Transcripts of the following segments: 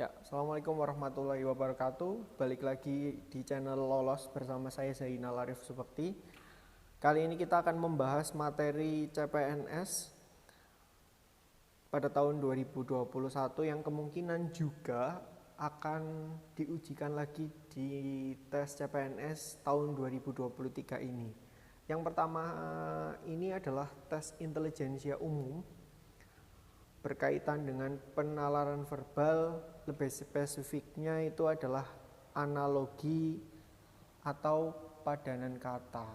Ya, Assalamualaikum warahmatullahi wabarakatuh. Balik lagi di channel Lolos bersama saya Zainal Arif Supekti. Kali ini kita akan membahas materi CPNS pada tahun 2021 yang kemungkinan juga akan diujikan lagi di tes CPNS tahun 2023 ini. Yang pertama ini adalah tes intelijensia umum berkaitan dengan penalaran verbal, lebih spesifiknya itu adalah analogi atau padanan kata.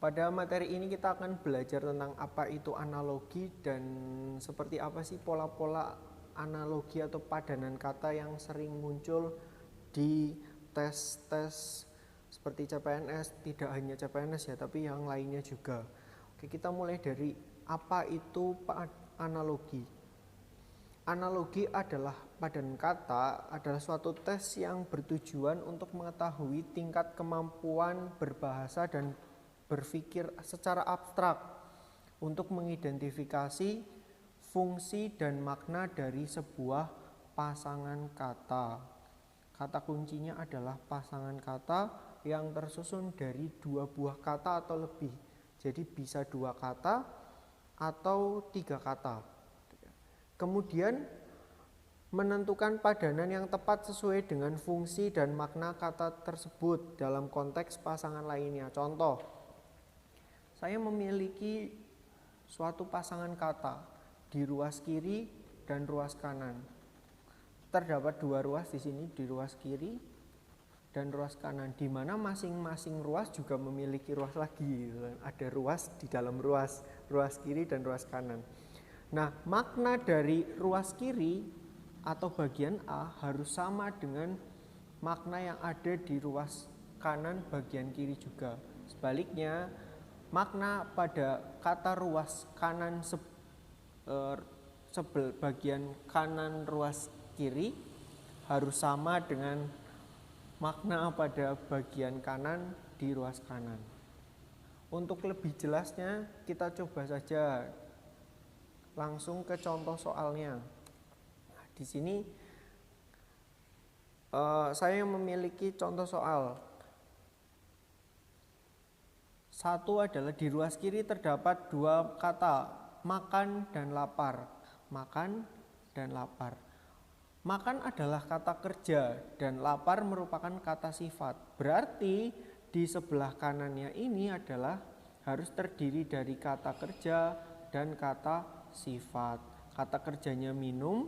Pada materi ini kita akan belajar tentang apa itu analogi dan seperti apa sih pola-pola analogi atau padanan kata yang sering muncul di tes-tes seperti CPNS, tidak hanya CPNS ya, tapi yang lainnya juga. Oke, kita mulai dari apa itu analogi. Analogi adalah padanan kata, adalah suatu tes yang bertujuan untuk mengetahui tingkat kemampuan berbahasa dan berpikir secara abstrak untuk mengidentifikasi fungsi dan makna dari sebuah pasangan kata. Kata kuncinya adalah pasangan kata yang tersusun dari dua buah kata atau lebih. Jadi bisa dua kata atau tiga kata. Kemudian menentukan padanan yang tepat sesuai dengan fungsi dan makna kata tersebut dalam konteks pasangan lainnya. Contoh, saya memiliki suatu pasangan kata di ruas kiri dan ruas kanan. Terdapat dua ruas di sini, di ruas kiri dan ruas kanan, di mana masing-masing ruas juga memiliki ruas lagi. Ada ruas di dalam ruas, ruas kiri dan ruas kanan. Nah, makna dari ruas kiri atau bagian A harus sama dengan makna yang ada di ruas kanan bagian kiri juga. Sebaliknya, makna pada kata ruas kanan bagian kanan ruas kiri harus sama dengan makna pada bagian kanan di ruas kanan. Untuk lebih jelasnya kita coba saja langsung ke contoh soalnya. Nah, di sini saya memiliki contoh soal. Satu adalah di ruas kiri terdapat dua kata, makan dan lapar. Makan dan lapar. Makan adalah kata kerja dan lapar merupakan kata sifat. Berarti di sebelah kanannya ini adalah harus terdiri dari kata kerja dan kata sifat. Kata kerjanya minum,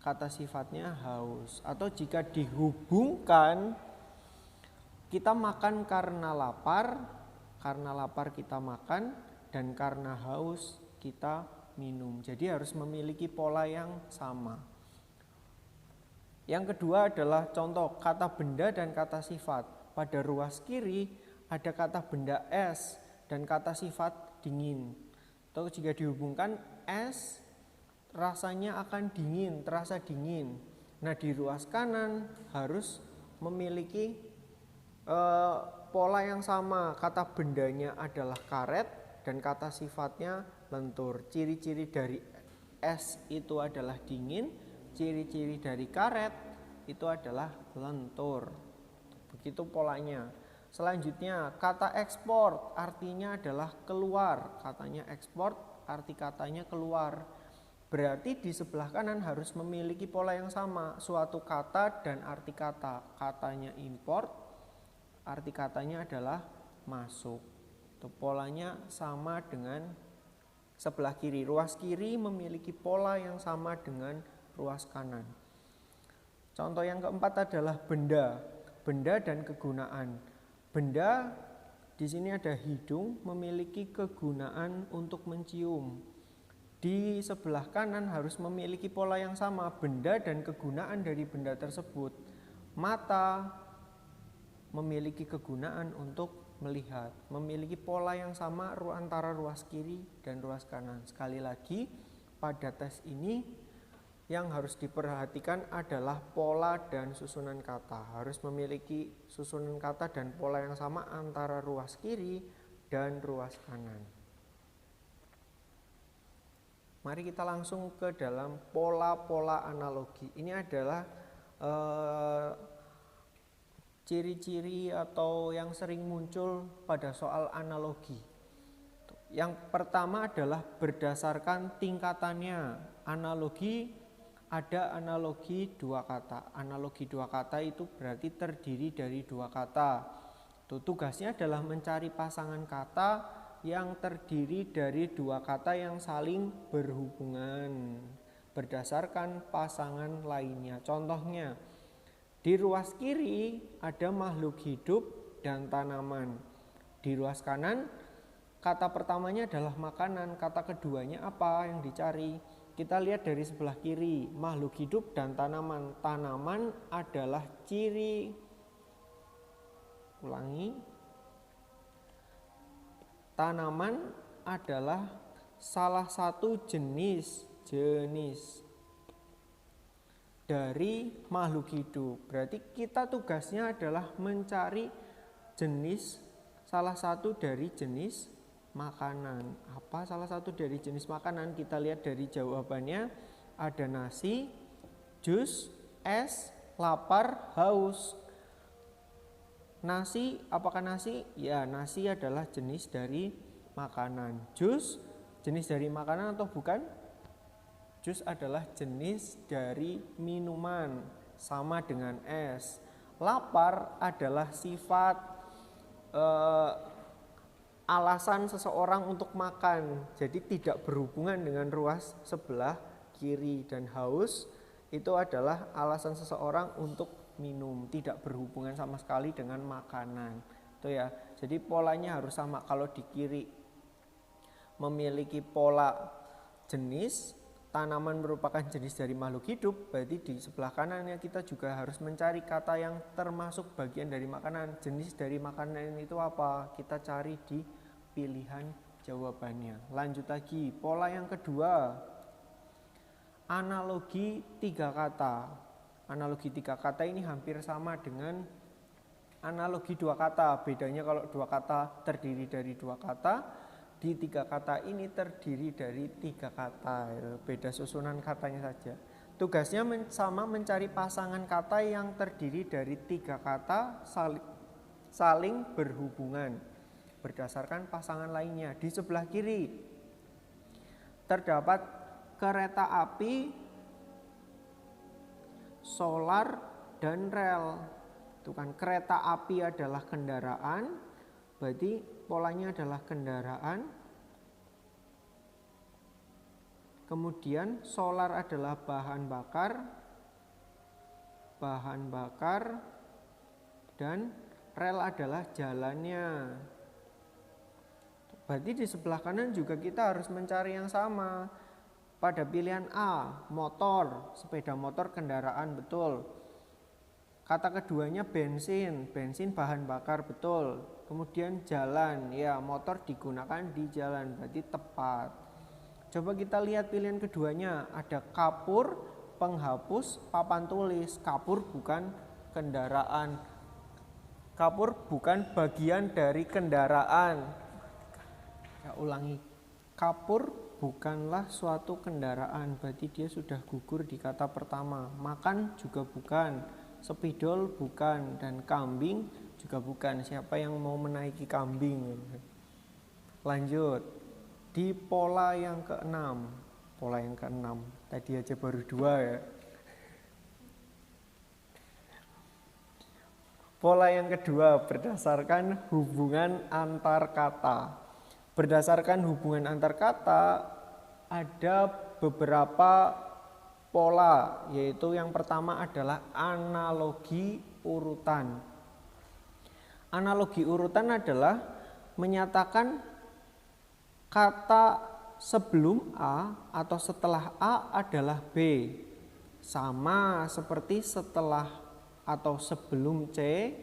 kata sifatnya haus. Atau jika dihubungkan, kita makan karena lapar kita makan, dan karena haus kita minum. Jadi harus memiliki pola yang sama. Yang kedua adalah contoh kata benda dan kata sifat. Pada ruas kiri ada kata benda es dan kata sifat dingin. Atau jika dihubungkan, es rasanya akan dingin, terasa dingin. Nah, di ruas kanan harus memiliki pola yang sama. Kata bendanya adalah karet dan kata sifatnya lentur. Ciri-ciri dari es itu adalah dingin, ciri-ciri dari karet itu adalah lentur. Begitu polanya. Selanjutnya, kata ekspor artinya adalah keluar. Katanya ekspor, arti katanya keluar. Berarti di sebelah kanan harus memiliki pola yang sama. Suatu kata dan arti kata. Katanya import, arti katanya adalah masuk. Itu polanya sama dengan sebelah kiri. Ruas kiri memiliki pola yang sama dengan ruas kanan. Contoh yang keempat adalah benda. Benda dan kegunaan. Benda di sini ada hidung, memiliki kegunaan untuk mencium. Di sebelah kanan harus memiliki pola yang sama, benda dan kegunaan dari benda tersebut. Mata memiliki kegunaan untuk melihat, memiliki pola yang sama antara ruas kiri dan ruas kanan. Sekali lagi, pada tes ini yang harus diperhatikan adalah pola dan susunan kata. Harus memiliki susunan kata dan pola yang sama antara ruas kiri dan ruas kanan. Mari kita langsung ke dalam pola-pola analogi. Ini adalah ciri-ciri atau yang sering muncul pada soal analogi. Yang pertama adalah berdasarkan tingkatannya. Ada analogi dua kata. Analogi dua kata itu berarti terdiri dari dua kata. Tugasnya adalah mencari pasangan kata yang terdiri dari dua kata yang saling berhubungan berdasarkan pasangan lainnya. Contohnya, di ruas kiri ada makhluk hidup dan tanaman. Di ruas kanan, kata pertamanya adalah makanan, kata keduanya apa yang dicari? Kita lihat dari sebelah kiri, makhluk hidup dan tanaman. Tanaman adalah ciri, tanaman adalah salah satu jenis dari makhluk hidup. Berarti kita tugasnya adalah mencari salah satu dari jenis makanan. Apa salah satu dari jenis makanan? Kita lihat dari jawabannya, ada nasi, jus, es, lapar, haus. Nasi, apakah nasi? Ya, nasi adalah jenis dari makanan. Jus, jenis dari makanan atau bukan? Jus adalah jenis dari minuman, sama dengan es. Lapar adalah sifat alasan seseorang untuk makan, jadi tidak berhubungan dengan ruas sebelah kiri. Dan haus itu adalah alasan seseorang untuk minum, tidak berhubungan sama sekali dengan makanan. Itu ya. Jadi polanya harus sama. Kalau di kiri memiliki pola jenis, tanaman merupakan jenis dari makhluk hidup, berarti di sebelah kanannya kita juga harus mencari kata yang termasuk bagian dari makanan. Jenis dari makanan itu apa? Kita cari di pilihan jawabannya. Lanjut lagi, pola yang kedua, analogi tiga kata. Analogi tiga kata ini hampir sama dengan analogi dua kata. Bedanya kalau dua kata terdiri dari dua kata, di tiga kata ini terdiri dari tiga kata. Beda susunan katanya saja. Tugasnya sama, mencari pasangan kata yang terdiri dari tiga kata saling berhubungan berdasarkan pasangan lainnya. Di sebelah kiri terdapat kereta api, solar, dan rel. Itu kan, kereta api adalah kendaraan, berarti polanya adalah kendaraan. Kemudian solar adalah bahan bakar, dan rel adalah jalannya. Berarti di sebelah kanan juga kita harus mencari yang sama. Pada pilihan A, motor, sepeda motor kendaraan, betul. Kata keduanya bensin bahan bakar, betul. Kemudian jalan, ya motor digunakan di jalan, berarti tepat. Coba kita lihat pilihan keduanya, ada kapur, penghapus, papan tulis. Kapur bukan kendaraan. Kapur bukan bagian dari kendaraan. Ya, ulangi. Kapur bukanlah suatu kendaraan, berarti dia sudah gugur di kata pertama. Makan juga bukan, spidol bukan, dan kambing juga bukan. Siapa yang mau menaiki kambing? Lanjut, di pola yang keenam. Tadi aja baru dua ya. Pola yang kedua, berdasarkan hubungan antar kata. Berdasarkan hubungan antar kata ada beberapa pola, yaitu yang pertama adalah analogi urutan. Analogi urutan adalah menyatakan kata sebelum A atau setelah A adalah B, sama seperti setelah atau sebelum C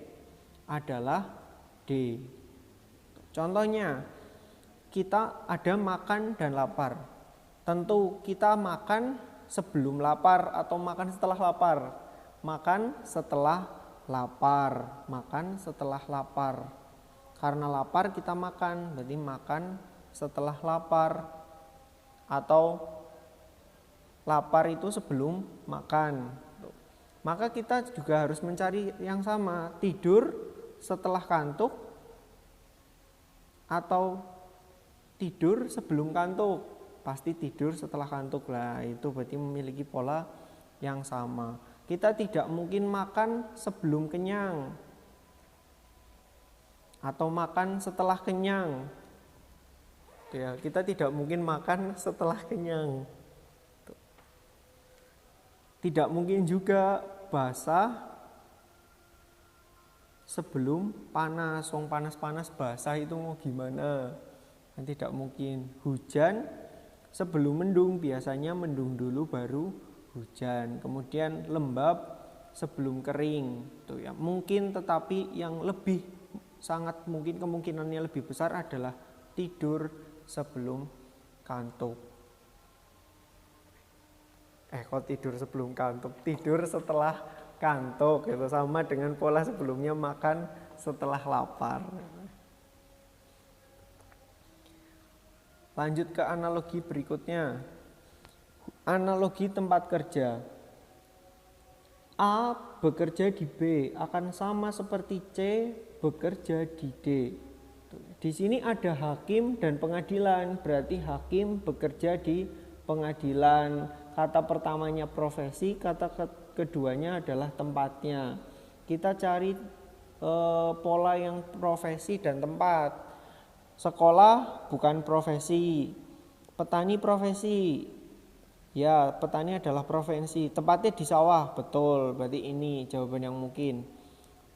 adalah D. Contohnya, kita ada makan dan lapar. Tentu kita makan sebelum lapar atau makan setelah lapar? Makan setelah lapar, makan setelah lapar. Karena lapar kita makan, berarti makan setelah lapar. Atau lapar itu sebelum makan. Maka kita juga harus mencari yang sama, tidur setelah kantuk atau tidur sebelum kantuk. Pasti tidur setelah kantuk lah, itu berarti memiliki pola yang sama. Kita tidak mungkin makan sebelum kenyang atau makan setelah kenyang. Ya, kita tidak mungkin makan setelah kenyang. Tidak mungkin juga basah sebelum panas. Wong panas-panas basah itu mau gimana? Kan tidak mungkin. Hujan sebelum mendung, biasanya mendung dulu baru hujan. Kemudian lembab sebelum kering. Tuh ya, mungkin, tetapi yang lebih sangat mungkin, kemungkinannya lebih besar adalah tidur sebelum kantuk. Kok tidur sebelum kantuk? Tidur setelah kantuk, itu sama dengan pola sebelumnya, makan setelah lapar. Lanjut ke analogi berikutnya. Analogi tempat kerja. A bekerja di B akan sama seperti C bekerja di D. Di sini ada hakim dan pengadilan, berarti hakim bekerja di pengadilan. Kata pertamanya profesi, kata keduanya adalah tempatnya. Kita cari pola yang profesi dan tempat. Sekolah bukan profesi, petani profesi. Ya, petani adalah profesi. Tempatnya di sawah, betul. Berarti ini jawaban yang mungkin.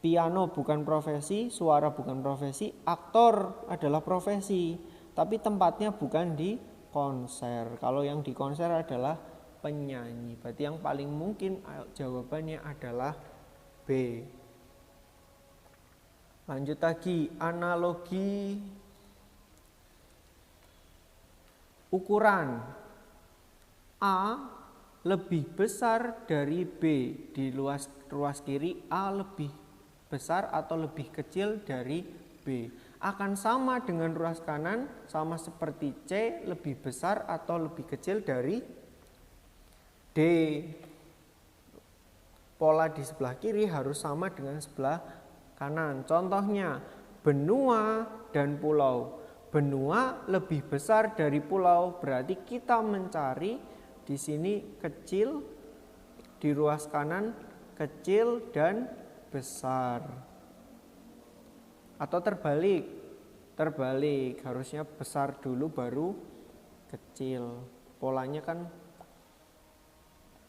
Piano bukan profesi, suara bukan profesi, aktor adalah profesi, tapi tempatnya bukan di konser. Kalau yang di konser adalah penyanyi. Berarti yang paling mungkin jawabannya adalah B. Lanjut lagi, analogi ukuran. A lebih besar dari B. Di ruas kiri A lebih besar atau lebih kecil dari B. Akan sama dengan ruas kanan, sama seperti C, lebih besar atau lebih kecil dari D. Pola di sebelah kiri harus sama dengan sebelah kanan. Contohnya benua dan pulau. Benua lebih besar dari pulau, berarti kita mencari di sini kecil, di ruas kanan kecil dan besar. Atau terbalik, harusnya besar dulu baru kecil. Polanya kan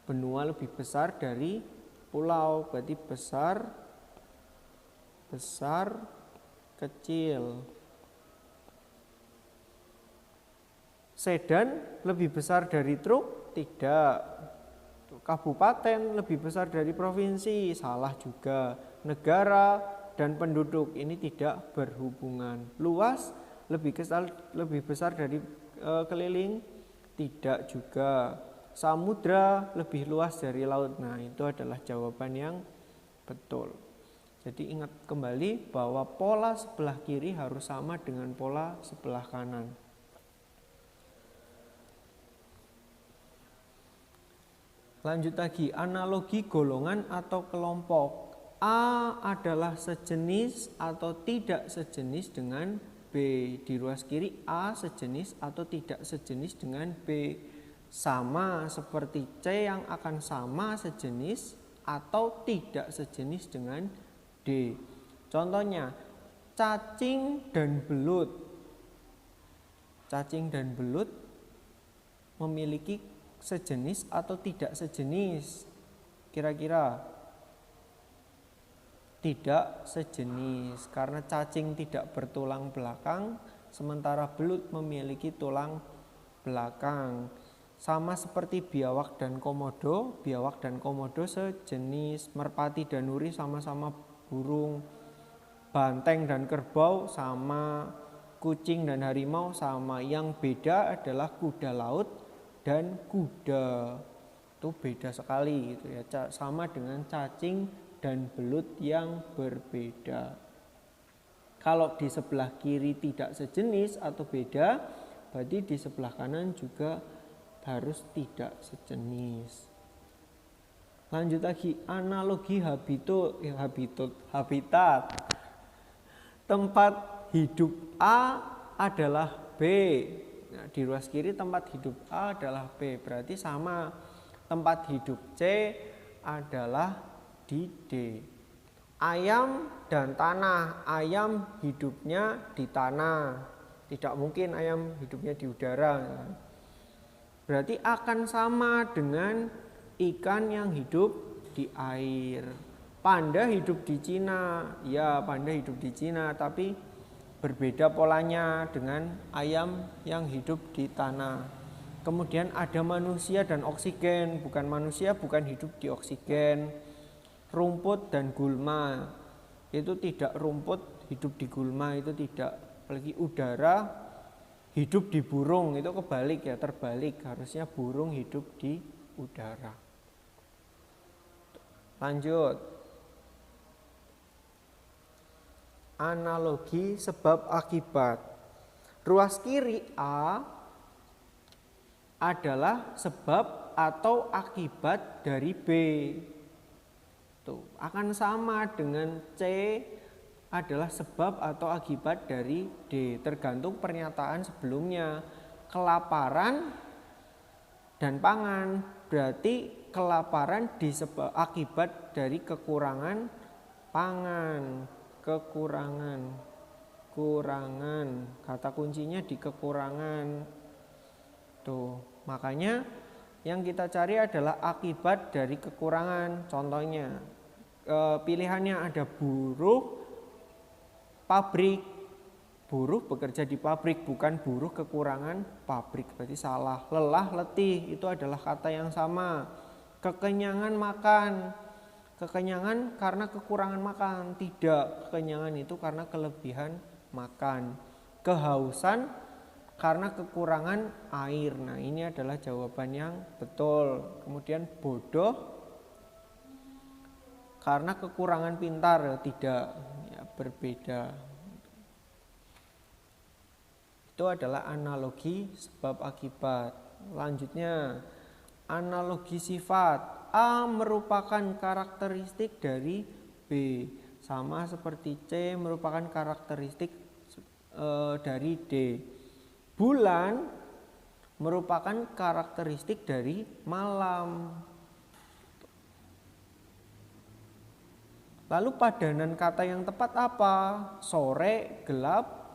benua lebih besar dari pulau, berarti besar, kecil. Sedan lebih besar dari truk? Tidak. Kabupaten lebih besar dari provinsi? Salah juga. Negara dan penduduk ini tidak berhubungan. Luas lebih besar dari keliling? Tidak juga. Samudra lebih luas dari laut. Nah, itu adalah jawaban yang betul. Jadi ingat kembali bahwa pola sebelah kiri harus sama dengan pola sebelah kanan. Lanjut lagi, analogi golongan atau kelompok. A adalah sejenis atau tidak sejenis dengan B. Di ruas kiri A sejenis atau tidak sejenis dengan B. Sama seperti C yang akan sama sejenis atau tidak sejenis dengan D. Contohnya, cacing dan belut. Cacing dan belut memiliki sejenis atau tidak sejenis? Kira-kira tidak sejenis, karena cacing tidak bertulang belakang, sementara belut memiliki tulang belakang. Sama seperti biawak dan komodo sejenis. Merpati dan nuri sama-sama burung. Banteng dan kerbau sama. Kucing dan harimau sama. Yang beda adalah kuda laut dan kuda. Itu beda sekali gitu ya, sama dengan cacing dan belut yang berbeda. Kalau di sebelah kiri tidak sejenis atau beda, berarti di sebelah kanan juga harus tidak sejenis. Lanjut lagi, analogi habitat. Tempat hidup A adalah B. Nah, di ruas kiri tempat hidup A adalah B, berarti sama. Tempat hidup C adalah di D. Ayam dan tanah, ayam hidupnya di tanah, tidak mungkin ayam hidupnya di udara. Berarti akan sama dengan ikan yang hidup di air. Panda hidup di Cina, ya panda hidup di Cina, tapi berbeda polanya dengan ayam yang hidup di tanah. Kemudian ada manusia dan oksigen, bukan manusia bukan hidup di oksigen. Rumput dan gulma, itu tidak rumput hidup di gulma, itu tidak. Apalagi udara hidup di burung, itu kebalik ya, terbalik. Harusnya burung hidup di udara. Lanjut. Analogi sebab akibat. Ruas kiri A adalah sebab atau akibat dari B. Tuh, akan sama dengan C adalah sebab atau akibat dari D, tergantung pernyataan sebelumnya. Kelaparan dan pangan, berarti kelaparan disebab akibat dari kekurangan pangan. Kurangan, kata kuncinya di kekurangan. Tuh, makanya yang kita cari adalah akibat dari kekurangan. Contohnya, pilihannya ada buruh pabrik. Buruh bekerja di pabrik, bukan buruh kekurangan pabrik, berarti salah. Lelah, letih, itu adalah kata yang sama. Kekenyangan makan, kekenyangan karena kekurangan makan, tidak. Kekenyangan itu karena kelebihan makan. Kehausan karena kekurangan air. Nah, ini adalah jawaban yang betul. Kemudian bodoh karena kekurangan pintar, tidak, ya, berbeda. Itu adalah analogi sebab akibat. Lanjutnya, analogi sifat. A merupakan karakteristik dari B, sama seperti C merupakan karakteristik dari D. Bulan merupakan karakteristik dari malam. Lalu padanan kata yang tepat apa? Sore, gelap,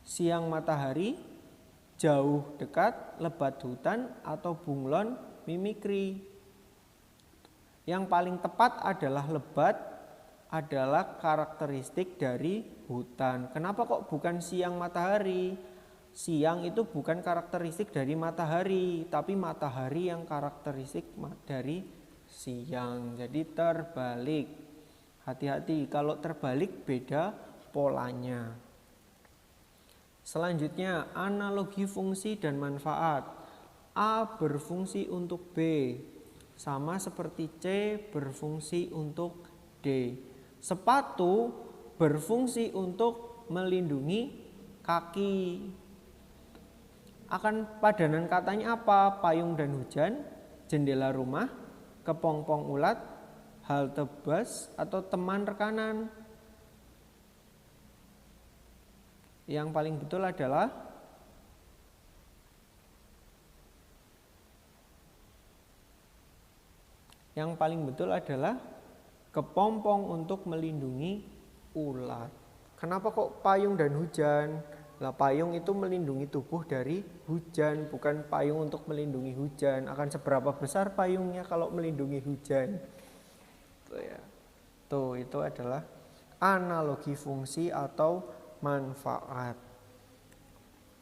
siang matahari, jauh dekat, lebat hutan, atau bunglon mimikri. Yang paling tepat adalah lebat, adalah karakteristik dari hutan. Kenapa kok bukan siang matahari? Siang itu bukan karakteristik dari matahari, tapi matahari yang karakteristik dari siang. Jadi terbalik. Hati-hati, kalau terbalik beda polanya. Selanjutnya, analogi fungsi dan manfaat. A berfungsi untuk B, sama seperti C berfungsi untuk D. Sepatu berfungsi untuk melindungi kaki. Akan padanan katanya apa? Payung dan hujan, jendela rumah, kepompong ulat, halte bus, atau teman rekanan. Yang paling betul adalah kepompong untuk melindungi ulat. Kenapa kok payung dan hujan? Lah, payung itu melindungi tubuh dari hujan, bukan payung untuk melindungi hujan. Akan seberapa besar payungnya kalau melindungi hujan? Tuh ya. Tuh, itu adalah analogi fungsi atau manfaat.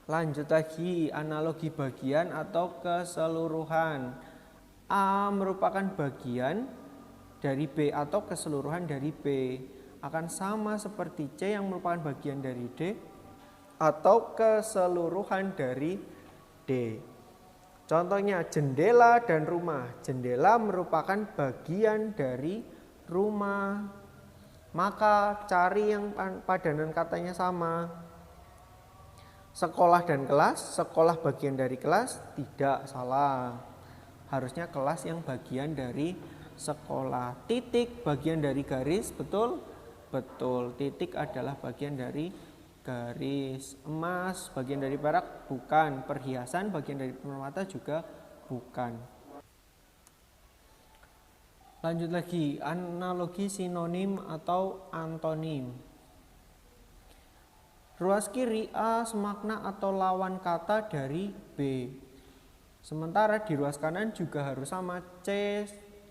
Lanjut lagi, analogi bagian atau keseluruhan. A merupakan bagian dari B atau keseluruhan dari B. Akan sama seperti C yang merupakan bagian dari D atau keseluruhan dari D. Contohnya jendela dan rumah. Jendela merupakan bagian dari rumah. Maka cari yang padanan katanya sama. Sekolah dan kelas, sekolah bagian dari kelas, tidak, salah. Harusnya kelas yang bagian dari sekolah. Titik bagian dari garis, betul? Betul, titik adalah bagian dari garis. Emas bagian dari perak, bukan. Perhiasan bagian dari permata juga bukan. Lanjut lagi, analogi sinonim atau antonim. Ruas kiri A semakna atau lawan kata dari B. Sementara di ruas kanan juga harus sama, C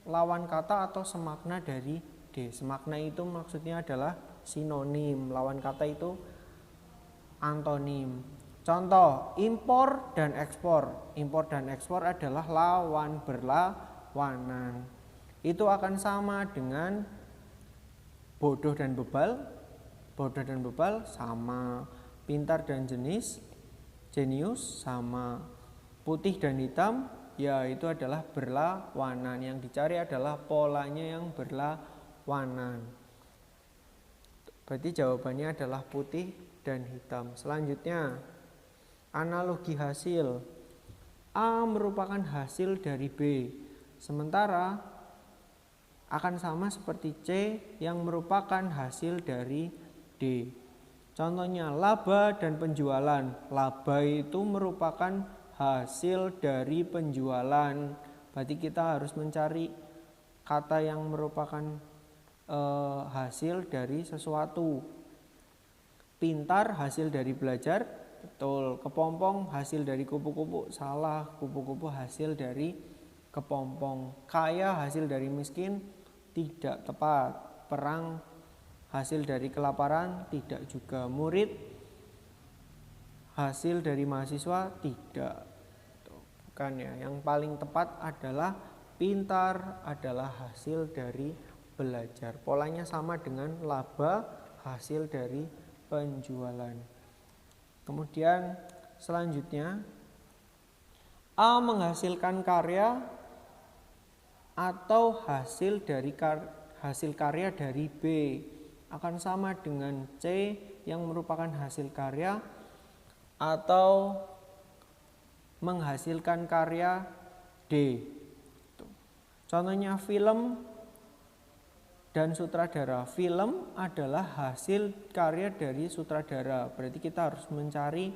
lawan kata atau semakna dari D. Semakna itu maksudnya adalah sinonim, lawan kata itu antonim. Contoh, impor dan ekspor. Impor dan ekspor adalah lawan berlawanan. Itu akan sama dengan bodoh dan bebal. Bodoh dan bebal sama. Pintar dan jenius sama. Putih dan hitam, ya itu adalah berlawanan. Yang dicari adalah polanya yang berlawanan. Berarti jawabannya adalah putih dan hitam. Selanjutnya, analogi hasil. A merupakan hasil dari B. Sementara akan sama seperti C yang merupakan hasil dari D. Contohnya laba dan penjualan. Laba itu merupakan hasil dari penjualan. Berarti kita harus mencari kata yang merupakan hasil dari sesuatu. Pintar hasil dari belajar, betul. Kepompong hasil dari kupu-kupu, salah. Kupu-kupu hasil dari kepompong. Kaya hasil dari miskin, tidak tepat. Perang hasil dari kelaparan, tidak juga. Murid hasil dari mahasiswa, tidak. Bukan ya. Yang paling tepat adalah pintar adalah hasil dari belajar. Polanya sama dengan laba hasil dari penjualan. Kemudian selanjutnya, A menghasilkan karya atau hasil karya dari B akan sama dengan C yang merupakan hasil karya atau menghasilkan karya D. Contohnya film dan sutradara. Film adalah hasil karya dari sutradara. Berarti kita harus mencari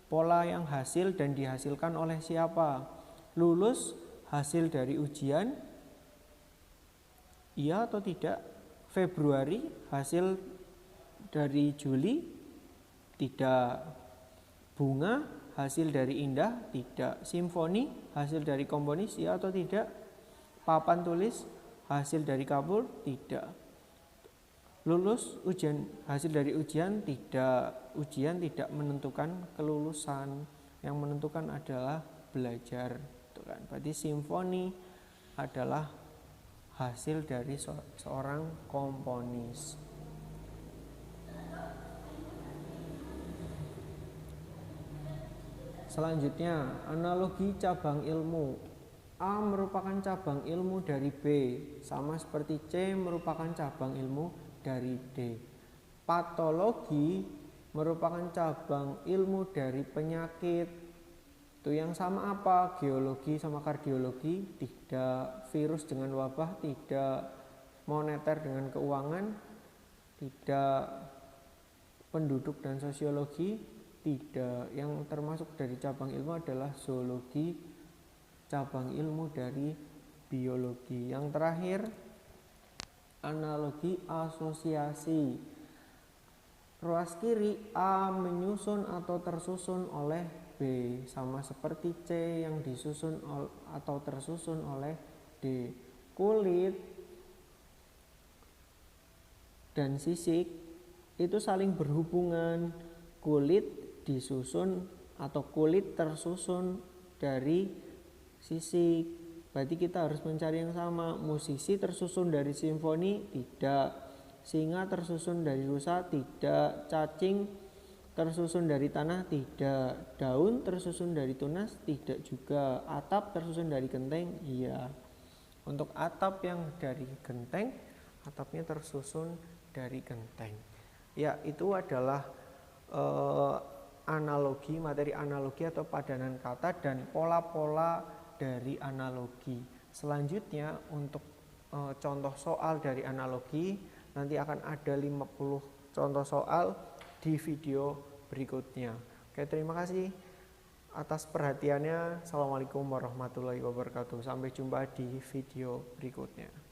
pola yang hasil dan dihasilkan oleh siapa. Lulus hasil dari ujian, iya atau tidak? Februari hasil dari Juli, tidak. Bunga hasil dari indah, tidak. Simfoni hasil dari komponis, iya atau tidak? Papan tulis hasil dari kabul, tidak. Lulus ujian hasil dari ujian, tidak. Ujian tidak menentukan kelulusan, yang menentukan adalah belajar. Berarti simfoni adalah hasil dari seorang komponis. Selanjutnya, analogi cabang ilmu. A merupakan cabang ilmu dari B, sama seperti C merupakan cabang ilmu dari D. Patologi merupakan cabang ilmu dari penyakit. Itu yang sama apa? Geologi sama kardiologi, tidak. Virus dengan wabah, tidak. Moneter dengan keuangan, tidak. Penduduk dan sosiologi, tidak. Yang termasuk dari cabang ilmu adalah zoologi, cabang ilmu dari biologi. Yang terakhir, analogi asosiasi. Ruas kiri A menyusun atau tersusun oleh B, sama seperti C yang disusun atau tersusun oleh D. Kulit dan sisik itu saling berhubungan. Kulit disusun atau kulit tersusun dari sisik. Berarti kita harus mencari yang sama. Musisi tersusun dari simfoni, tidak. Singa tersusun dari rusa, tidak. Cacing tersusun dari tanah? Tidak. Daun tersusun dari tunas? Tidak juga. Atap tersusun dari genteng? Iya. Untuk atap yang dari genteng, atapnya tersusun dari genteng. Ya, itu adalah analogi, materi analogi atau padanan kata dan pola-pola dari analogi. Selanjutnya untuk contoh soal dari analogi, nanti akan ada 50 contoh soal di video berikutnya. Oke, terima kasih atas perhatiannya. Assalamualaikum warahmatullahi wabarakatuh. Sampai jumpa di video berikutnya.